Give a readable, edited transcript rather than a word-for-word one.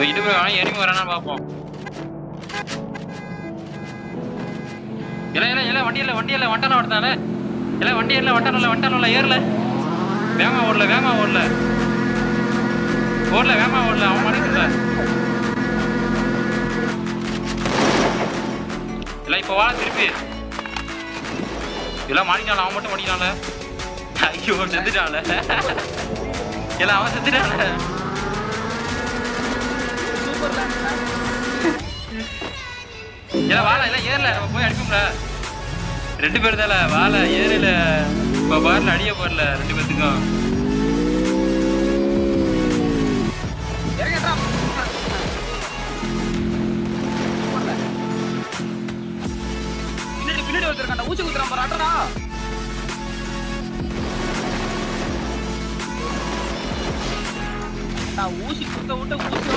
இடுப்பு எனிமி வரானா பாப்போம். இல்ல வண்டி இல்ல வண்டான ஓடுதானே. இல்ல வண்டி இல்ல வண்டானல ஏறல. வேகமா ஓடல வேகமா ஓடல அவன் மாட்டிட்டு இல்ல இப்ப வா திருப்பி. இல்ல மாட்டினால அவன் மட்டும் மாட்டினால. ஐயோ செத்துட்டான்ல. இல்ல அவன் செத்துட்டான்ல. இல்ல வாழ இல்ல ஏறல நம்ம போய் அடிப்போம்ல. 2 பேர் தானே வாழ ஏறல. இப்ப பார்ல அடிய போறல 2 பேத்துக்கும். பின்னாடி வந்துருக்காண்டா. ஊசி குத்துறான் பாரு அட்டடா. ஊசி குத்த விட்டு ஊசி